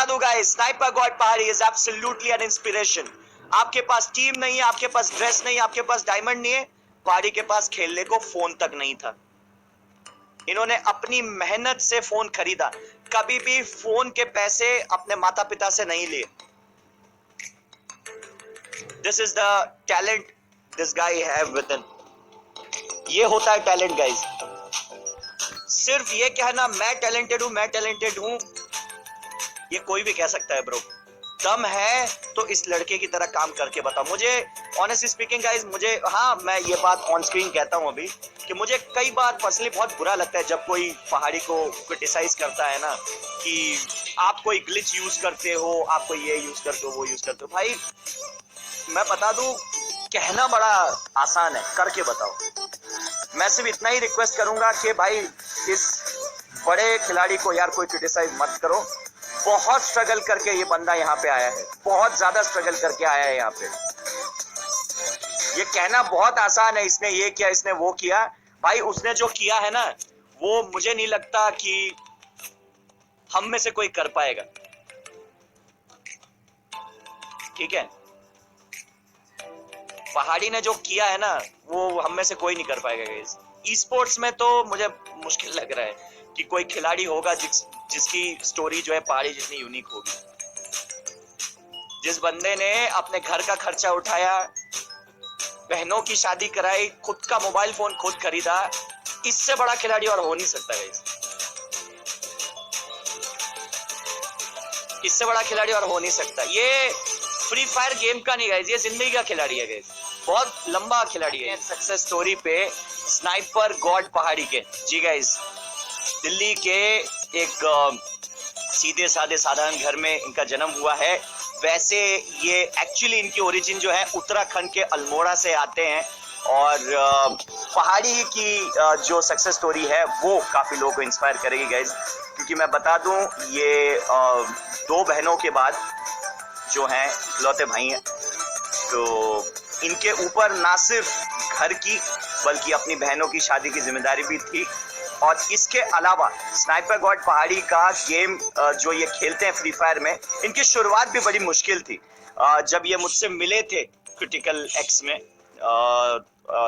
दूं guys, sniper God पहाड़ी is absolutely an inspiration. आपके पास टीम नहीं है, आपके पास ड्रेस नहीं, आपके पास डायमंड नहीं है, पहाड़ी के पास खेलने को फोन तक नहीं था। इन्होंने अपनी मेहनत से फोन खरीदा, कभी भी फोन के पैसे अपने माता पिता से नहीं लिए। This is the talent this guy have with in. ये होता है टैलेंट गाइस। सिर्फ ये कहना मैं टैलेंटेड हूं, ये कोई भी कह सकता है ब्रो। दम है तो इस लड़के की तरह काम करके बताओ। मुझे ऑनेस्टली स्पीकिंग गाइस, मुझे मैं ये बात ऑन स्क्रीन कहता हूं अभी कि मुझे कई बार पर्सनली बहुत बुरा लगता है जब कोई पहाड़ी को क्रिटिसाइज करता है ना, कि आप कोई ग्लिच यूज करते हो, आप कोई ये यूज करते हो, वो यूज करते हो। भाई मैं बता दूं, कहना बड़ा आसान है, करके बताओ। मैं सिर्फ इतना ही रिक्वेस्ट करूंगा कि भाई इस बड़े खिलाड़ी को यार कोई क्रिटिसाइज मत करो। बहुत स्ट्रगल करके ये बंदा यहाँ पे आया है, बहुत ज्यादा स्ट्रगल करके आया है यहाँ पे। ये कहना बहुत आसान है, इसने ये किया, इसने वो किया। भाई उसने जो किया है ना, वो मुझे नहीं लगता कि हम में से कोई कर पाएगा। ठीक है, पहाड़ी ने जो किया है ना, वो हम में से कोई नहीं कर पाएगा गाइस। ई स्पोर्ट्स में तो मुझे मुश्किल लग रहा है कि कोई खिलाड़ी होगा जिसकी स्टोरी जो है पहाड़ी जितनी यूनिक होगी। जिस बंदे ने अपने घर का खर्चा उठाया, बहनों की शादी कराई, खुद का मोबाइल फोन खुद खरीदा, इससे बड़ा खिलाड़ी और हो नहीं सकता गाइस। इससे बड़ा खिलाड़ी और हो नहीं सकता। ये फ्री फायर गेम का नहीं गाइस, ये जिंदगी का खिलाड़ी है गाइस, बहुत लंबा खिलाड़ी है। सक्सेस स्टोरी पे स्नाइपर गॉड पहाड़ी के जी गाइस, दिल्ली के एक सीधे साधे साधारण घर में इनका जन्म हुआ है। वैसे ये एक्चुअली इनकी ओरिजिन जो है उत्तराखंड के अल्मोड़ा से आते हैं, और पहाड़ी की जो सक्सेस स्टोरी है वो काफी लोगों को इंस्पायर करेगी गाइस। क्योंकि मैं बता दूं, ये दो बहनों के बाद जो हैं इकलौते भाई हैं, तो इनके ऊपर ना सिर्फ घर की बल्कि अपनी बहनों की शादी की जिम्मेदारी भी थी। और इसके अलावा स्नाइपर गॉड पहाड़ी का गेम जो ये खेलते हैं फ्री फायर में, इनकी शुरुआत भी बड़ी मुश्किल थी। जब ये मुझसे मिले थे क्रिटिकल एक्स में,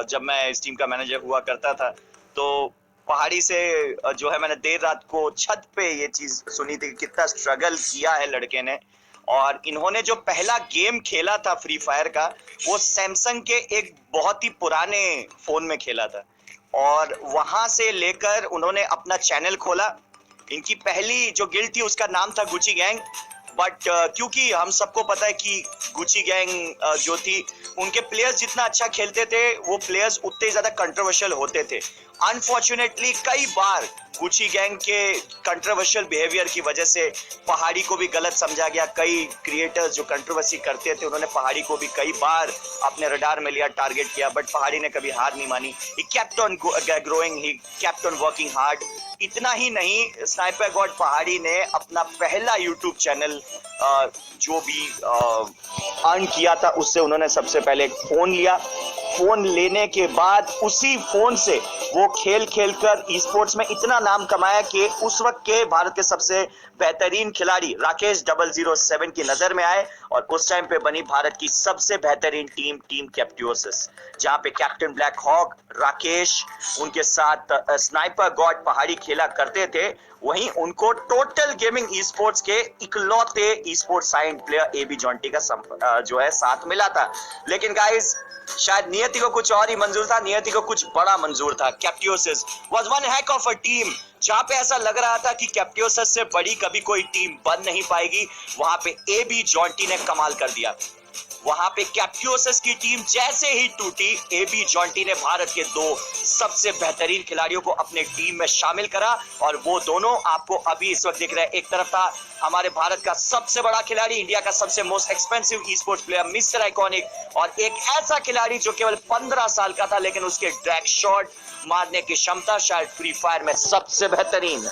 जब मैं इस टीम का मैनेजर हुआ करता था, तो पहाड़ी से जो है मैंने देर रात को छत पे ये चीज सुनी थी कि कितना स्ट्रगल किया है लड़के ने। और इन्होंने जो पहला गेम खेला था फ्री फायर का, वो सैमसंग के एक बहुत ही पुराने फोन में खेला था, और वहां से लेकर उन्होंने अपना चैनल खोला। इनकी पहली जो गिल्ड थी उसका नाम था गुची गैंग। बट क्योंकि हम सबको पता है कि गुची गैंग जो थी, उनके प्लेयर्स जितना अच्छा खेलते थे, वो प्लेयर्स उतने ज्यादा कंट्रोवर्शियल होते थे। अनफॉर्चुनेटली कई बार गुची गैंग के कंट्रोवर्शियल बिहेवियर की वजह से पहाड़ी को भी गलत समझा गया। कई क्रिएटर्स जो कंट्रोवर्सी करते थे, उन्होंने पहाड़ी को भी कई बार अपने रडार में लिया, टारगेट किया, बट पहाड़ी ने कभी हार नहीं मानी। He kept on growing, he kept on working hard. इतना ही नहीं, स्नाइपर गॉड पहाड़ी ने अपना पहला यूट्यूब चैनल जो भी अर्न किया था, उससे उन्होंने सबसे पहले एक फोन लिया। फोन लेने के बाद उसी फोन से वो खेल खेलकर ई स्पोर्ट्स में इतना नाम कमाया कि उस वक्त के भारत के सबसे बेहतरीन खिलाड़ी राकेश 007 की नजर में आए, और उस टाइम पे बनी भारत की सबसे बेहतरीन टीम कैप्टियोसिस, जहां पे कैप्टन ब्लैक हॉक राकेश, उनके साथ स्नाइपर गॉड पहाड़ी खेला करते थे। वहीं उनको टोटल गेमिंग ई स्पोर्ट्स के इकलौते e sports signed player AB Jonty का जो है साथ मिला था। लेकिन गाइस, शायद नियति को कुछ और ही मंजूर था, नियति को कुछ बड़ा मंजूर था। कैप्टियोसिस was one heck of a team, जहां पे ऐसा लग रहा था कि कैप्टियोसिस से बड़ी कभी कोई टीम बन नहीं पाएगी, वहां पे एबी जॉन्टी ने कमाल कर दिया। वहां पे कैप्टियोसिस की टीम जैसे ही टूटी, एबी जॉन्टी ने भारत के दो सबसे बेहतरीन खिलाड़ियों को अपने टीम में शामिल करा, और वो दोनों आपको अभी इस वक्त दिख रहे हैं। एक तरफ था हमारे भारत का सबसे बड़ा खिलाड़ी, इंडिया का सबसे most expensive e sports player mister iconic, और एक ऐसा खिलाड़ी जो केवल 15 साल का था, लेकिन उसके ड्रैग शॉट मारने की क्षमता शायद फ्री फायर में सबसे बेहतरीन।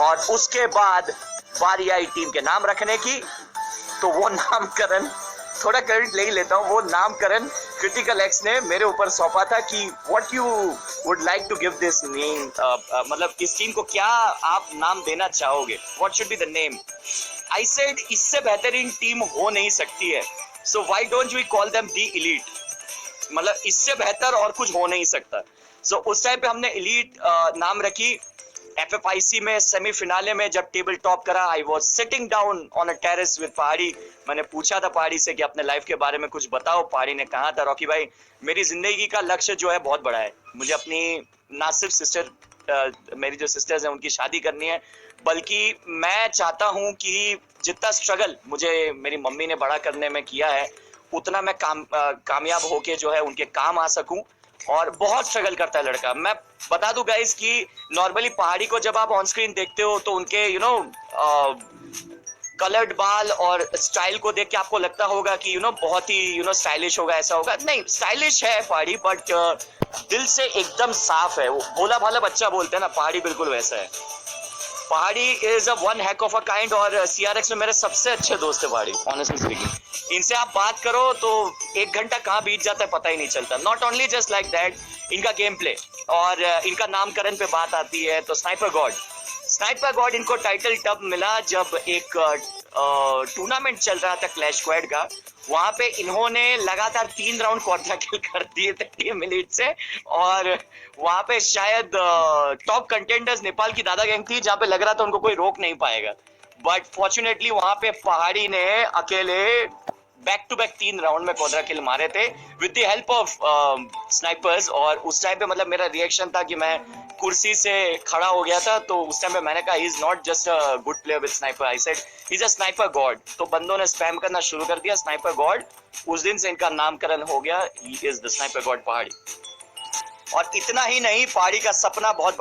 और उसके बाद बारी आई टीम के नाम रखने की, तो वो नामकरण, थोड़ा क्रेडिट ले ही लेता हूँ, वो नामकरण क्रिटिकल एक्स ने मेरे ऊपर सौंपा था कि what you would like to give this name, मतलब इस टीम को क्या आप नाम देना चाहोगे, what should be the name. I said इससे बेहतरीन टीम हो नहीं सकती है, so why don't we call them the elite, मतलब इससे बेहतर और कुछ हो नहीं सकता। सो उस टाइम पे हमने एलीट नाम रखी। एफएफआईसी में सेमीफिनाले में जब टेबल टॉप करा, I was sitting down on a terrace with पहाड़ी। मैंने पूछा था पहाड़ी से कि अपने लाइफ के बारे में कुछ बताओ। पहाड़ी ने कहा था, रॉकी भाई मेरी जिंदगी का लक्ष्य जो है बहुत बड़ा है, मुझे अपनी ना सिर्फ सिस्टर मेरी जो सिस्टर्स हैं उनकी शादी करनी है, बल्कि मैं चाहता हूं कि जितना स्ट्रगल मुझे मेरी मम्मी ने बड़ा करने में किया है, उतना मैं कामयाब होके जो है उनके काम आ सकूं। और बहुत स्ट्रगल करता है लड़का। मैं बता दूं गाइस कि नॉर्मली पहाड़ी को जब आप ऑन स्क्रीन देखते हो तो उनके कलर्ड बाल और स्टाइल को देख के आपको लगता होगा कि बहुत ही स्टाइलिश होगा, ऐसा होगा। नहीं, स्टाइलिश है पहाड़ी, बट दिल से एकदम साफ है। वो भोला भाला बच्चा बोलते हैं ना, पहाड़ी बिल्कुल वैसा है। पहाड़ी is a one heck of a kind, और सीआरएक्स में मेरे सबसे अच्छे दोस्त है पहाड़ी, ऑनेस्टली स्पीकिंग। इनसे आप बात करो तो 1 घंटा कहाँ बीत जाता है पता ही नहीं चलता। Not only just like that, इनका गेम प्ले और इनका नामकरण पे बात आती है तो स्नाइपर गॉड इनको टाइटल तब मिला जब एक टूर्नामेंट चल रहा था क्लैश स्क्वाड का। वहां पे इन्होंने लगातार 3 राउंड क्वाड्रा किल कर दिए थे टीम एलीट से, और वहां पे शायद टॉप कंटेंडर्स नेपाल की दादा गैंग थी, जहां पे लग रहा था उनको कोई रोक नहीं पाएगा। बट फॉर्चुनेटली वहां पे पहाड़ी ने अकेले बैक टू बैक 3 राउंड में क्वाड्रा किल मारे थे with the help of snipers. और उस टाइम पे मतलब मेरा रिएक्शन था कि मैं कुर्सी से खड़ा हो गया था। तो उस टाइम पे मैंने कहा, he is not just a good player with sniper, I said he is a sniper God. तो बंदों ने स्पैम करना शुरू कर दिया, स्नाइपर गॉड। उस दिन से इनका नामकरण हो गया, he is the sniper God पहाड़ी। और इतना ही नहीं, पहाड़ी का सपना बहुत